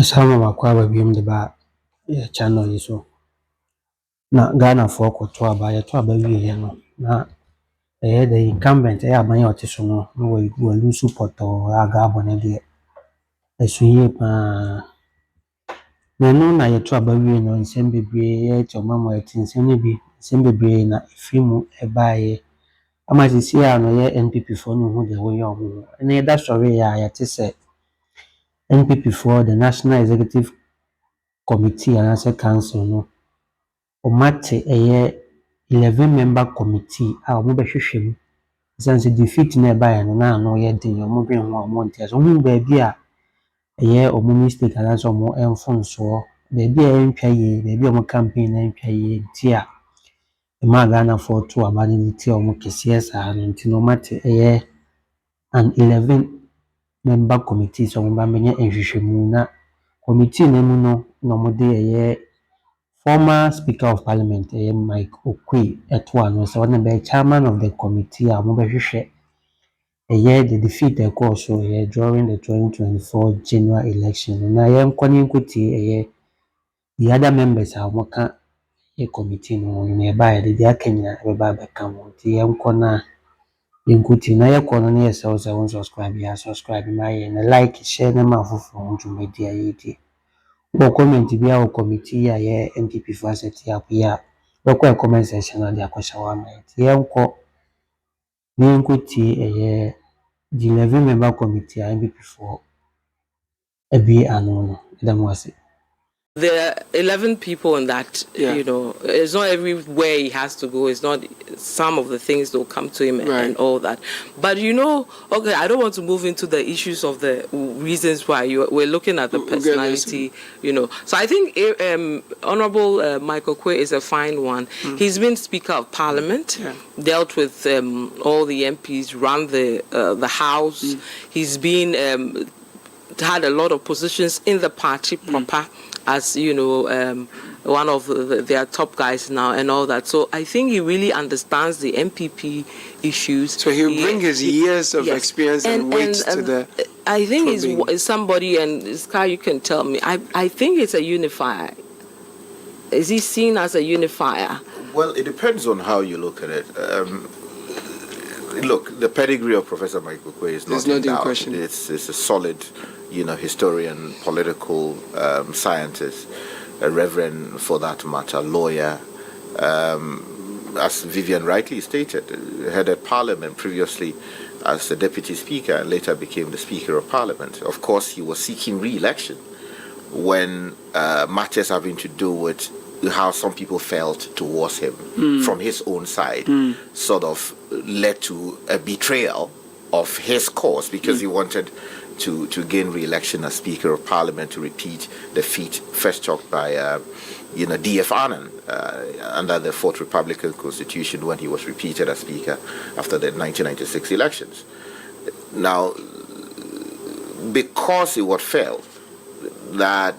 Sama M.Oquaye biem de ba channel yi so na Ghana for koto aba ye to aba wie no na the incumbent aban ya ote so no we lose support aga abone de esuye pa na no na ye to aba wie no nsem bebre ye to mama eti nsem ne bi nsem bebre na efimu ebaye ama sisi ya no ye NPP for no hu de wo ye omo na ye da story ya ye te se NPP for the National Executive Committee and as a council no omate 11-member committee a omo be hwehwem sense defeat na eba ya no na no ye den omo dwen ho omo ntia so hu ba bia omo mistake and as omo enfonso ba bia entwa ye ba bia omo campaign na entwa ye ntia ma Ghana for to abani ntia omo kese sa no nti no mate an 11-member committee so omo ba menye enhwehwemu na committee na mu no na omo de former Speaker of Parliament, M.Oquaye, so one be chairman of the committee, the defeat so during the 2024 general election. Na the other members are working a committee no nearby the Kenya Rebaba come the Yankona Inkuti na yakona na subscribe my and like share them from media. Comment bi a committee a ye NPP for set up ya beko comment section na dia kwashawa ma ye nko ni nkuti the 11-member committee a NPP for abi ano no There are 11 people in that, it's not everywhere he has to go. It's not some of the things that will come to him and all that. But okay, I don't want to move into the issues of the reasons why we're looking at the personality, So I think Honorable M.Oquaye is a fine one. He's been Speaker of Parliament, dealt with all the MPs, run the House. He's been had a lot of positions in the party proper. As one of their top guys now and all that. So I think he really understands the MPP issues. So he'll bring his years of experience and weight to the... I think he's somebody, and Sky, you can tell me, I think it's a unifier. Is he seen as a unifier? Well, it depends on how you look at it. Look, the pedigree of Professor M.Oquaye is not in doubt. Question. It's a solid, historian, political scientist, a reverend for that matter, lawyer. As Vivian rightly stated, headed Parliament previously as the Deputy Speaker and later became the Speaker of Parliament. Of course, he was seeking re-election when matters having to do with how some people felt towards him from his own side sort of led to a betrayal of his cause because he wanted to gain re-election as Speaker of Parliament to repeat the feat first chalked by D.F. Annan under the 4th Republican Constitution when he was repeated as Speaker after the 1996 elections. Now, because it was felt that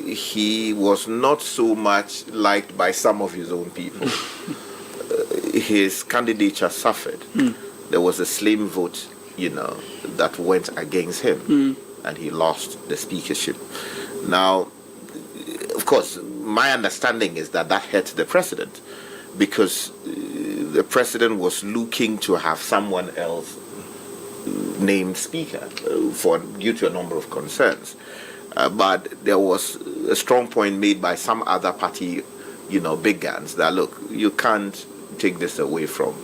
he was not so much liked by some of his own people, his candidature suffered. There was a slim vote, that went against him, and he lost the speakership. Now, of course, my understanding is that hurt the president, because the president was looking to have someone else named speaker due to a number of concerns. But there was a strong point made by some other party, big guns, that look, you can't take this away from,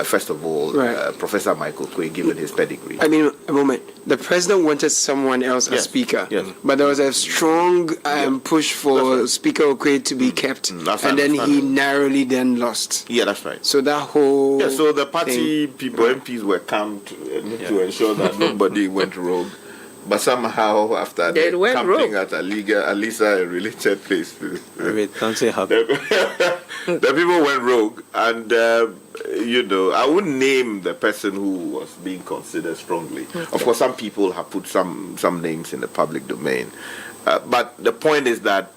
first of all, Professor M.Oquaye, given his pedigree. I mean, a moment. The president wanted someone else as speaker, but there was a strong push for Speaker Oquaye to be kept, and then he narrowly then lost. Yeah, that's right. So that whole so the party people, MPs, were camped to ensure that nobody went rogue. But somehow, after the camping at a related place, the people went rogue. And, I wouldn't name the person who was being considered strongly. Of course, some people have put some names in the public domain. But the point is that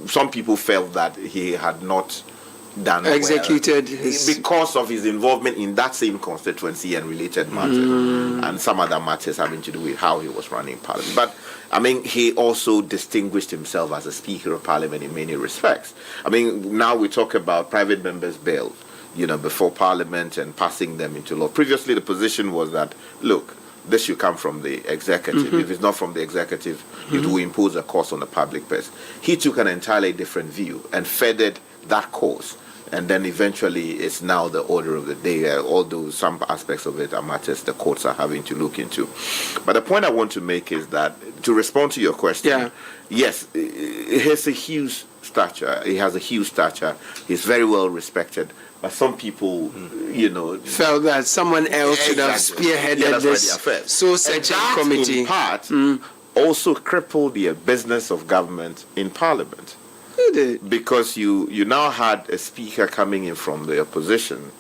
some people felt that he had not done executed because of his involvement in that same constituency and related matters and some other matters having to do with how he was running parliament. But I mean, he also distinguished himself as a Speaker of Parliament in many respects. I mean, now we talk about private members' bills, before Parliament and passing them into law. Previously, the position was that, look, this should come from the executive. If it's not from the executive, it will impose a cost on the public purse. He took an entirely different view and furthered that course. And then eventually it's now the order of the day, although some aspects of it are matters the courts are having to look into. But the point I want to make is that, to respond to your question, yes, he has a huge stature. He has a huge stature. He's very well respected. But some people, felt that someone else should have spearheaded this soul-searching committee. In part, also crippled the business of government in Parliament. Because you now had a speaker coming in from the opposition,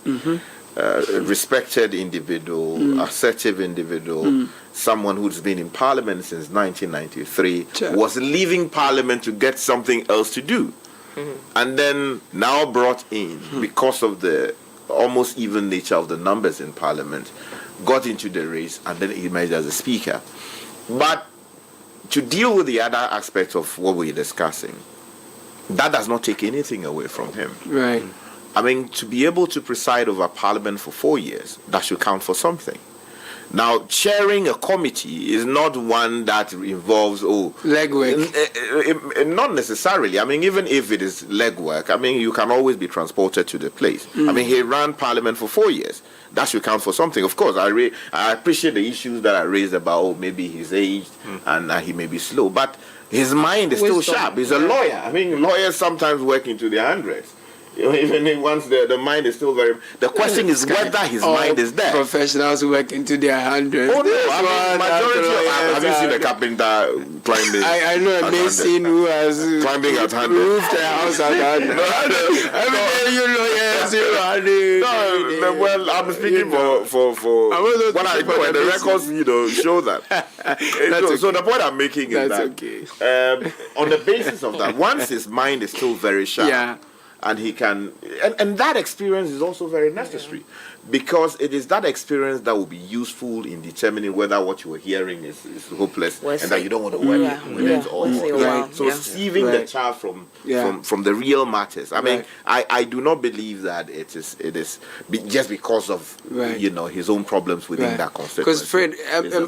a respected individual, assertive individual, someone who's been in Parliament since 1993, was leaving Parliament to get something else to do. And then now brought in, because of the almost even nature of the numbers in Parliament, got into the race and then emerged as a speaker. But to deal with the other aspects of what we're discussing, that does not take anything away from him. Right. I mean, to be able to preside over Parliament for 4 years, that should count for something. Now, chairing a committee is not one that involves, legwork. Not necessarily. I mean, even if it is legwork, I mean, you can always be transported to the place. I mean, he ran Parliament for 4 years. That should count for something. Of course, I appreciate the issues that are raised about, maybe his age and he may be slow. But his mind is still sharp. He's a lawyer. I mean, lawyers sometimes work into their hundreds. Even once the mind is still very... The question is whether his mind is there. Professionals work into their hundreds. Oh, no. I mean, majority of... Have you seen a carpenter climbing? I know a mason who has... Climbing at 100. Roofed a house at 100. Every day you lawyers, you 100. No, well, I'm speaking for what I know, and the records, show that. So the point I'm making is that on the basis of that, once his mind is still very sharp, and he can, and that experience is also very necessary, because it is that experience that will be useful in determining whether what you are hearing is hopeless and that you don't want to work with it or so sieving the chaff from the real matters. I mean, I do not believe that it is just because of his own problems within that constituency. Because Fred,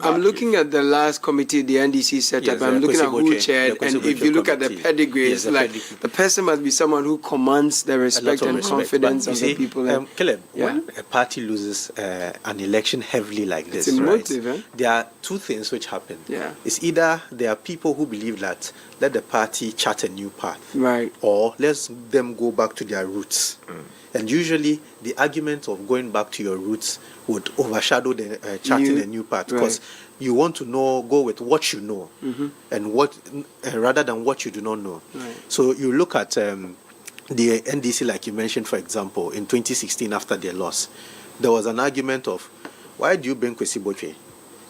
I'm looking at the last committee the NDC set up. I'm looking at who chaired, and if you look at the pedigree, it's like the person must be someone who commands the respect and confidence of the people. Caleb, when a party loses an election heavily like this, there are two things which happen. It's either there are people who believe that let the party chart a new path, or let them go back to their roots. And usually the argument of going back to your roots would overshadow the charting a new path, because you want to go with what you know, and rather than what you do not know. So you look at the NDC, like you mentioned, for example, in 2016 after their loss, there was an argument of, why do you bring Kwadwosheldon?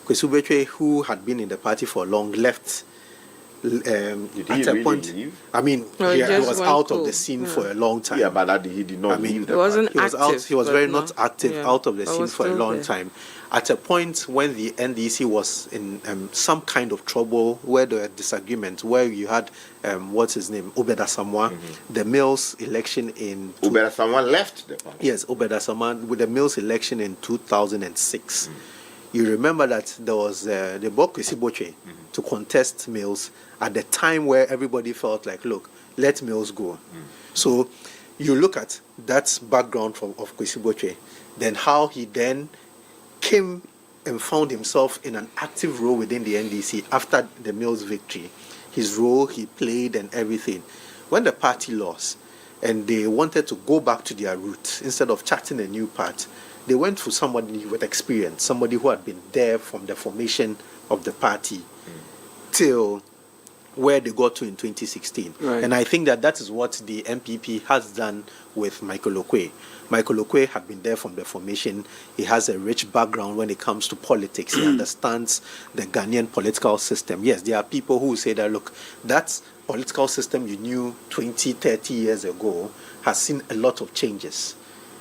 Kwadwosheldon, who had been in the party for long, left Did he at a really point. leave? I mean, he was out of the scene for a long time. Yeah, but he did not leave the party. He was very not active, out of the scene for a long time. At a point when the NDC was in some kind of trouble, where there were disagreements, where you had, what's his name, Obeda Samwa, the Mills election in... Obeda Samwa left the party. Yes, Obeda Samwa, with the Mills election in 2006. You remember that there was the brought Kwadwosheldon to contest Mills at the time where everybody felt like, look, let Mills go. So you look at that background of Kwadwosheldon, then how he then came and found himself in an active role within the NDC after the Mills victory. His role he played and everything. When the party lost and they wanted to go back to their roots, instead of charting a new path, they went for somebody with experience, somebody who had been there from the formation of the party till where they got to in 2016. And I think that is what the NPP has done with M.Oquaye. M.Oquaye had been there from the formation. He has a rich background when it comes to politics. He understands the Ghanaian political system. Yes, there are people who say that, look, that political system you knew 20, 30 years ago has seen a lot of changes.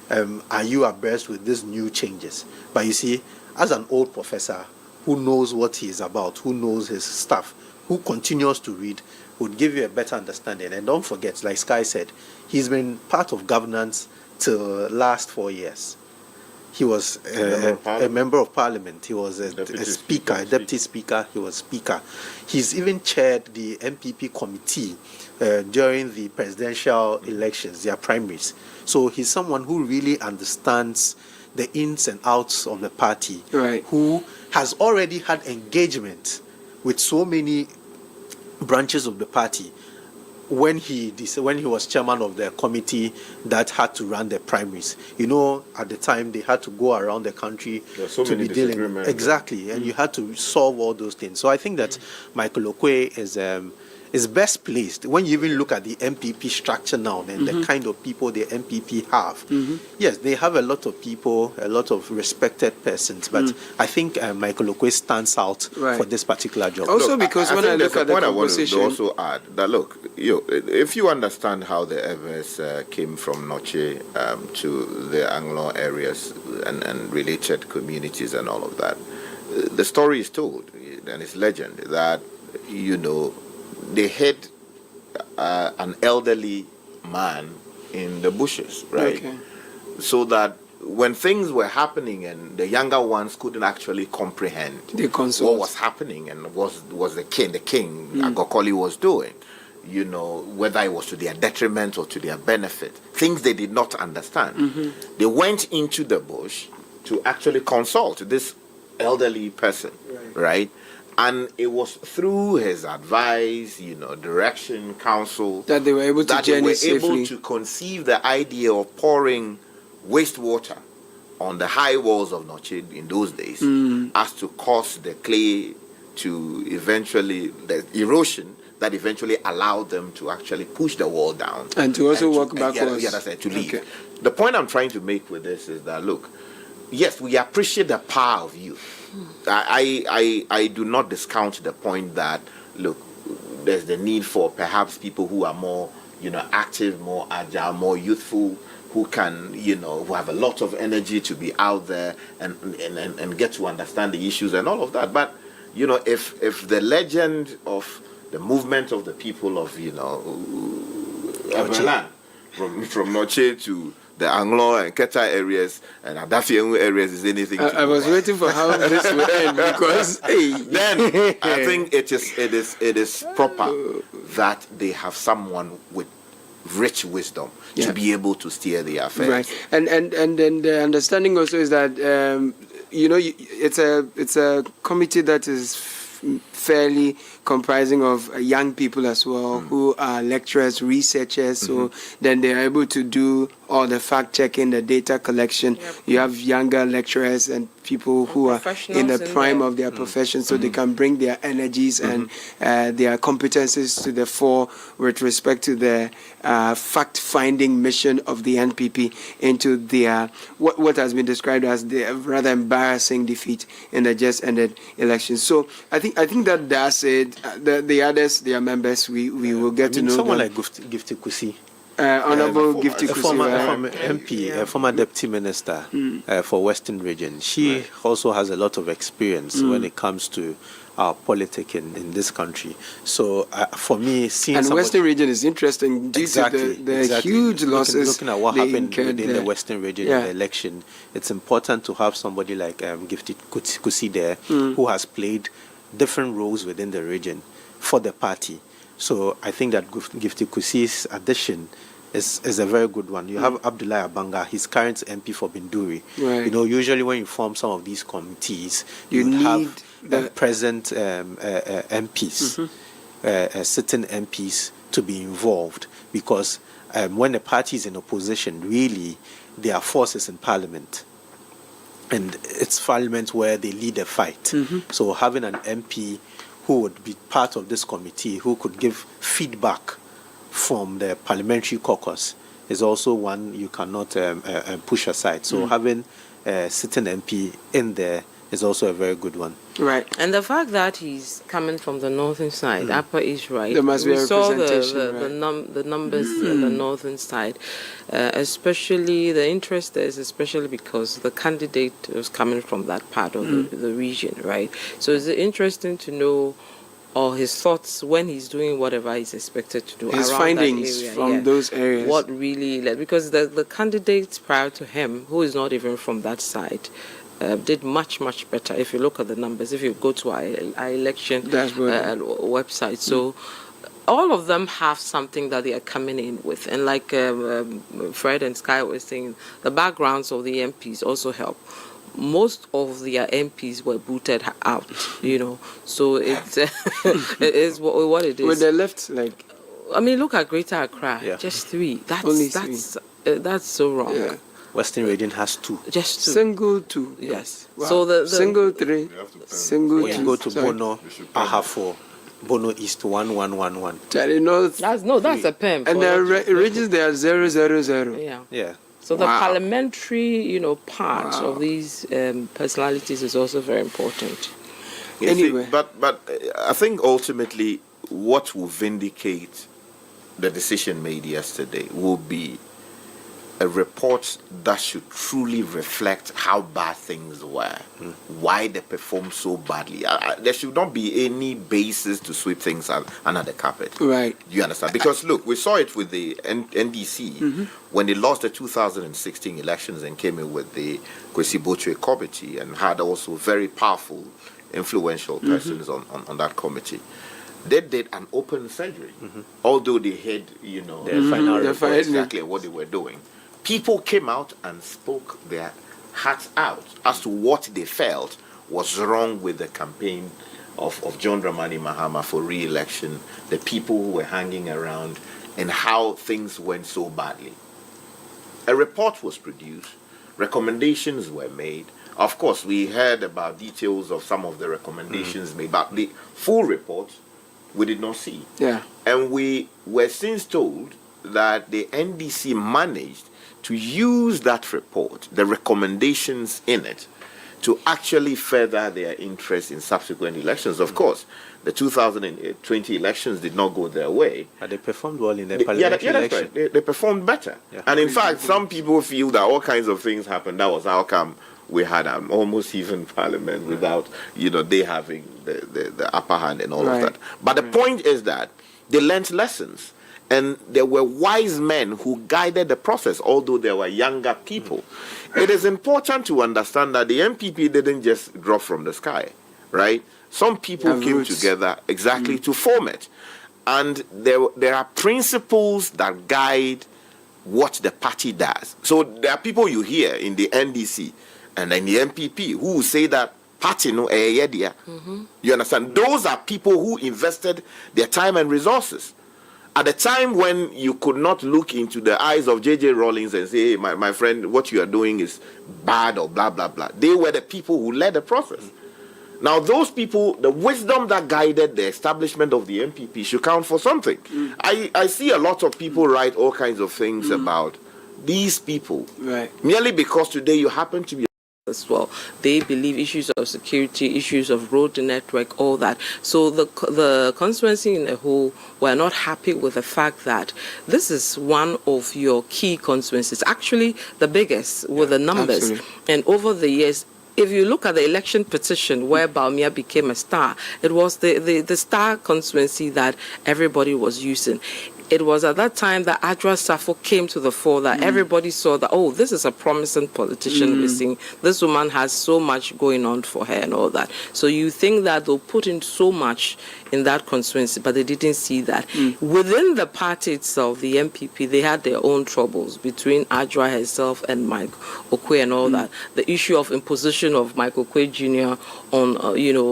Are you abreast with these new changes? But you see, as an old professor who knows what he is about, who knows his stuff, who continues to read, would give you a better understanding. And don't forget, like Sky said, he's been part of governance till last 4 years. He was a member of parliament. He was a speaker, a deputy speaker. He was speaker. He's even chaired the NPP committee during the presidential elections, their primaries. So he's someone who really understands the ins and outs of the party, right, who has already had engagement with so many branches of the party. When he was chairman of the committee that had to run the primaries, you know, at the time they had to go around the country to be dealing exactly, and you had to solve all those things. So I think that M.Oquaye is best placed. When you even look at the NPP structure now and the kind of people the NPP have, yes, they have a lot of people, a lot of respected persons, but I think M.Oquaye stands out for this particular job. Also, because when I look at the conversation, I want to also add that, look, if you understand how the Evers came from Noche to the Anglo areas and related communities and all of that, the story is told and it's legend that, you know, they hid an elderly man in the bushes, right? Okay. So that when things were happening and the younger ones couldn't actually comprehend what was happening and was the king M.Oquaye was doing, you know, whether it was to their detriment or to their benefit, things they did not understand. They went into the bush to actually consult this elderly person, right? And it was through his advice, you know, direction, counsel, that they were able to conceive the idea of pouring wastewater on the high walls of Noche in those days, as to cause the clay to eventually, the erosion that eventually allowed them to actually push the wall down. And to also walk backwards. Yeah, that's it, to leave. Okay. The point I'm trying to make with this is that, look, yes, we appreciate the power of youth. I do not discount the point that, look, there's the need for perhaps people who are more, you know, active, more agile, more youthful, who can, you know, who have a lot of energy to be out there and get to understand the issues and all of that. But, you know, if the legend of the movement of the people of, you know, Everland, from Noche to the Anglo and Keta areas and Adafiengu areas is anything. I was waiting for how this would end because then I think it is proper that they have someone with rich wisdom to be able to steer the affairs. Right, and then the understanding also is that you know, it's a committee that is fairly comprising of young people as well, who are lecturers, researchers, so then they're able to do all the fact checking, the data collection. You have younger lecturers and people who are in the prime of their profession, so they can bring their energies and their competencies to the fore with respect to the fact-finding mission of the NPP into their what has been described as the rather embarrassing defeat in the just ended election. So I think that that's it. The others, their members, we will get to know someone them. like Gifty Kusi. Honorable Gifty Kusi, former MP, a former deputy minister for Western Region. She also has a lot of experience when it comes to politics in this country. So for me, seeing Western Region is interesting due to the huge losses. Looking at what happened within the Western Region in the election, it's important to have somebody like Gifty Kusi there who has played different roles within the region for the party. So I think that Gifty Kusi's addition is a very good one. You have Abdullahi Abanga, his current MP for Binduri. Right. You know, usually when you form some of these committees, you need have the present MPs, sitting MPs to be involved, because when the party is in opposition, really, there are forces in parliament. And it's parliament where they lead a fight. So having an MP who would be part of this committee, who could give feedback from the parliamentary caucus, is also one you cannot push aside. So having a sitting MP in there is also a very good one. Right. And the fact that he's coming from the northern side, Upper East, right? There must be a representation, the numbers on the northern side, especially the interest there is especially because the candidate was coming from that part of the region, right? So it's interesting to know or his thoughts when he's doing whatever he's expected to do. His around findings that area, from those areas. What really led, because the candidates prior to him, who is not even from that side, did much better. If you look at the numbers, if you go to our election website, so all of them have something that they are coming in with, and like Fred and Sky were saying, the backgrounds of the MPs also help. Most of their MPs were booted out, you know. So it's it is what it is. With the left, like, I mean, look at Greater Accra, Yeah. just 3. Only That's so wrong. yeah. Western region has 2. Just 2. Single 2. Yes. Wow. So the single 3. Single When 2. you go to Sorry. Bono, I have 4. Bono East 1111. Charlie knows. that's a PEM. And the regions they are 000. Yeah. Yeah. So the Wow. parliamentary, part of these personalities is also very important. Anyway. But I think ultimately what will vindicate the decision made yesterday will be a report that should truly reflect how bad things were, why they performed so badly. There should not be any basis to sweep things under the carpet. Right. You understand? Because look, we saw it with the NDC when they lost the 2016 elections and came in with the Kwadwosheldon committee and had also very powerful, influential persons on that committee. They did an open surgery, although they had, Their final report. exactly what they were doing. People came out and spoke their hearts out as to what they felt was wrong with the campaign of John Dramani Mahama for re-election, the people who were hanging around, and how things went so badly. A report was produced, recommendations were made. Of course, we heard about details of some of the recommendations made, but the full report we did not see. Yeah. And we were since told that the NDC managed to use that report, the recommendations in it, to actually further their interest in subsequent elections. Of course, the 2020 elections did not go their way. But they performed well in the parliamentary election. That's right. They performed better. Yeah. And in fact, some people feel that all kinds of things happened. That was how come we had almost even parliament without, they having the upper hand and all of that. But the point is that they learned lessons. And there were wise men who guided the process, although there were younger people. It is important to understand that the NPP didn't just drop from the sky, right? Some people came together exactly to form it. And there are principles that guide what the party does. So there are people you hear in the NDC and in the NPP who will say that party no idea. You understand? Those are people who invested their time and resources. At the time when you could not look into the eyes of J.J. Rawlings and say, hey, my friend, what you are doing is bad or blah, blah, blah. They were the people who led the process. Now, those people, the wisdom that guided the establishment of the NPP should count for something. I see a lot of people write all kinds of things about these people. Right. Merely because today you happen to be as well. They believe issues of security, issues of road network, all that. So the constituency in the whole were not happy with the fact that this is one of your key constituencies, actually the biggest with the numbers. Absolutely. And over the years, if you look at the election petition where Bawumia became a star, it was the star constituency that everybody was using. It was at that time that Adra Safo came to the fore, that everybody saw that, oh, this is a promising politician we're seeing. This woman has so much going on for her and all that. So you think that they'll put in so much in that constituency, but they didn't see that. Within the party itself, the MPP, they had their own troubles between Adra herself and M.Oquaye and all that. The issue of imposition of M.Oquaye Jr. on,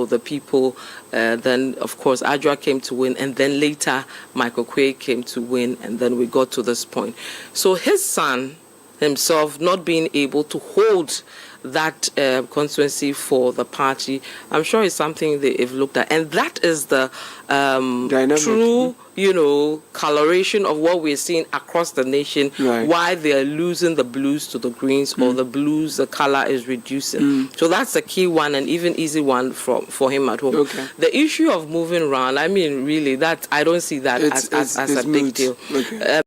the people. Then, of course, Adra came to win, and then later M.Oquaye came to win, and then we got to this point. So his son himself not being able to hold that constituency for the party, I'm sure it's something they've looked at. And that is the true, coloration of what we're seeing across the nation, why they're losing the blues to the greens, or the blues, the color is reducing. So that's a key one, and even easy one for him at home. Okay. The issue of moving around, I mean, really, that I don't see that as a big deal. Okay.